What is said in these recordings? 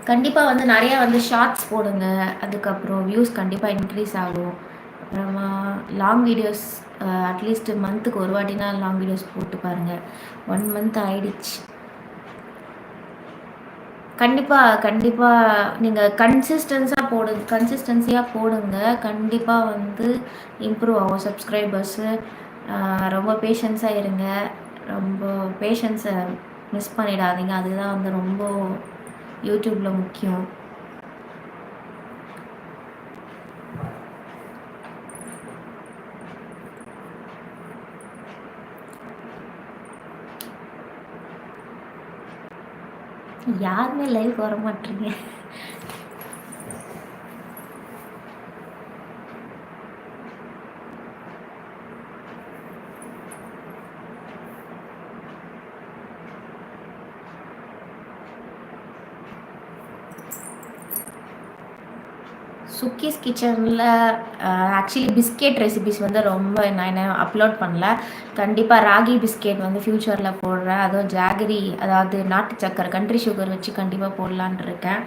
கண்டிப்பாக வந்து நிறையா வந்து ஷார்ட்ஸ் போடுங்க. அதுக்கப்புறம் வியூஸ் கண்டிப்பாக இன்க்ரீஸ் ஆகும். அப்புறமா லாங் வீடியோஸ் அட்லீஸ்ட் மந்த்துக்கு ஒரு வாட்டினா லாங் வீடியோஸ் போட்டு பாருங்கள். 1 மந்த் ஆயிடுச்சு. கண்டிப்பாக நீங்கள் கன்சிஸ்டன்சியாக போடுங்க. கண்டிப்பாக வந்து இம்ப்ரூவ் ஆகும் சப்ஸ்கிரைபர்ஸு. ரொம்ப பேஷன்ஸாக இருங்க. ரொம்ப பேஷன்ஸை மிஸ் பண்ணிடாதீங்க. அதுதான் வந்து ரொம்ப யூடியூப்பில் முக்கியம். யாருமே லைவ் வர மாட்டீங்க. சுக்கிஸ் கிச்சனில் ஆக்சுவலி பிஸ்கெட் ரெசிபிஸ் வந்து ரொம்ப நான் என்ன அப்லோட் பண்ணல. கண்டிப்பாக ராகி பிஸ்கெட் வந்து ஃப்யூச்சரில் போடுறேன். அதுவும் ஜாகரி, அதாவது நாட்டு சக்கரை கண்ட்ரி சுகர் வச்சு கண்டிப்பாக போடலான் இருக்கேன்.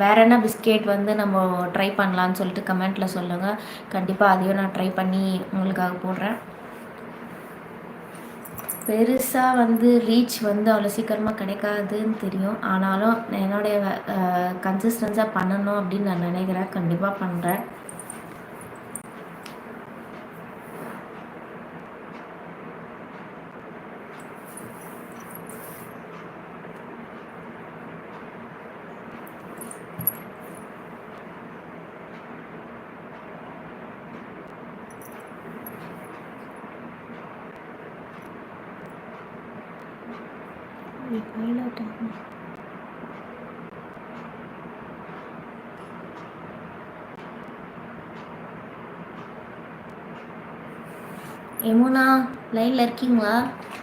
வேறு என்ன பிஸ்கெட் வந்து நம்ம ட்ரை பண்ணலான்னு சொல்லிட்டு கமெண்ட்டில் சொல்லுங்கள். கண்டிப்பாக அதையும் நான் ட்ரை பண்ணி உங்களுக்காக போடுறேன். பெருசாக வந்து ரீச் வந்து அவ்வளோ சீக்கிரமாக கிடைக்காதுன்னு தெரியும். ஆனாலும் என்னுடைய கன்சிஸ்டன்ஸாக பண்ணணும் அப்படின்னு நான் நினைக்கிறேன். கண்டிப்பாக பண்ணுறேன். யமுனா லைனில் இருக்கீங்களா?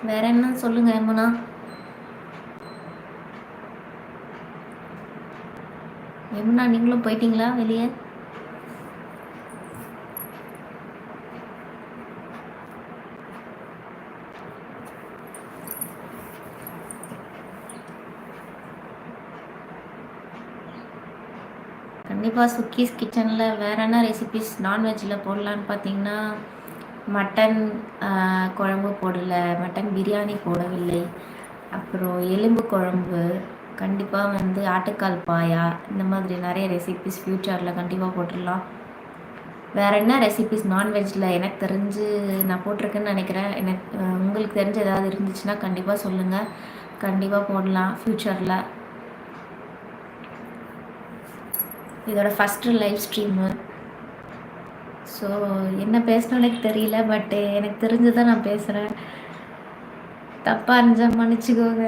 வேற என்ன சொல்லுங்கள் யமுனா. யமுனா நீங்களும் போயிட்டீங்களா வெளியே? கண்டிப்பாக சுக்கீஸ் கிச்சனில் வேறு என்ன ரெசிபிஸ் நான்வெஜ்ஜில் போடலான்னு பார்த்தீங்கன்னா, மட்டன் குழம்பு போடலை, மட்டன் பிரியாணி போடவில்லை. அப்புறம் எலும்பு குழம்பு, கண்டிப்பாக வந்து ஆட்டுக்கால் பாயா, இந்த மாதிரி நிறைய ரெசிபிஸ் ஃப்யூச்சரில் கண்டிப்பாக போட்டுடலாம். வேறு என்ன ரெசிபிஸ் நான்வெஜ்ஜில் எனக்கு தெரிஞ்சு நான் போட்டிருக்கேன்னு நினைக்கிறேன். எனக்கு உங்களுக்கு தெரிஞ்ச ஏதாவது இருந்துச்சுன்னா கண்டிப்பாக சொல்லுங்கள். கண்டிப்பாக போடலாம் ஃப்யூச்சரில். இதோட ஃபஸ்ட்டு லைவ் ஸ்ட்ரீமு. ஸோ என்ன பேசணும்னு எனக்கு தெரியல. பட் எனக்கு தெரிஞ்சுதான் நான் பேசுகிறேன். தப்பாக இருந்தால் மன்னிச்சுக்கோங்க.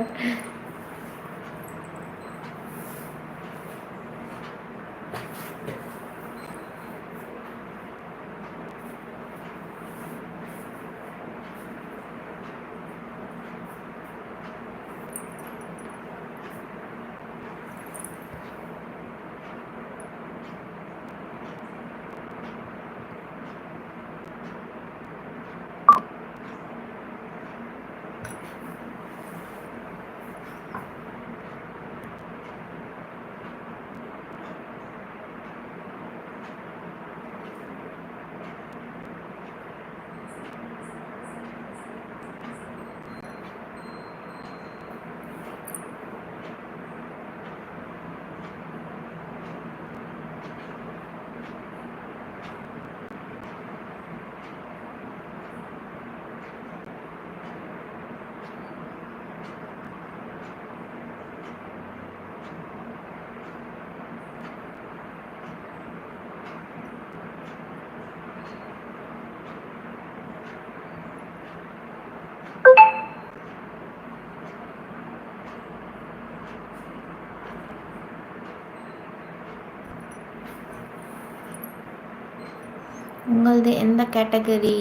உங்களது எந்த கேட்டகரி?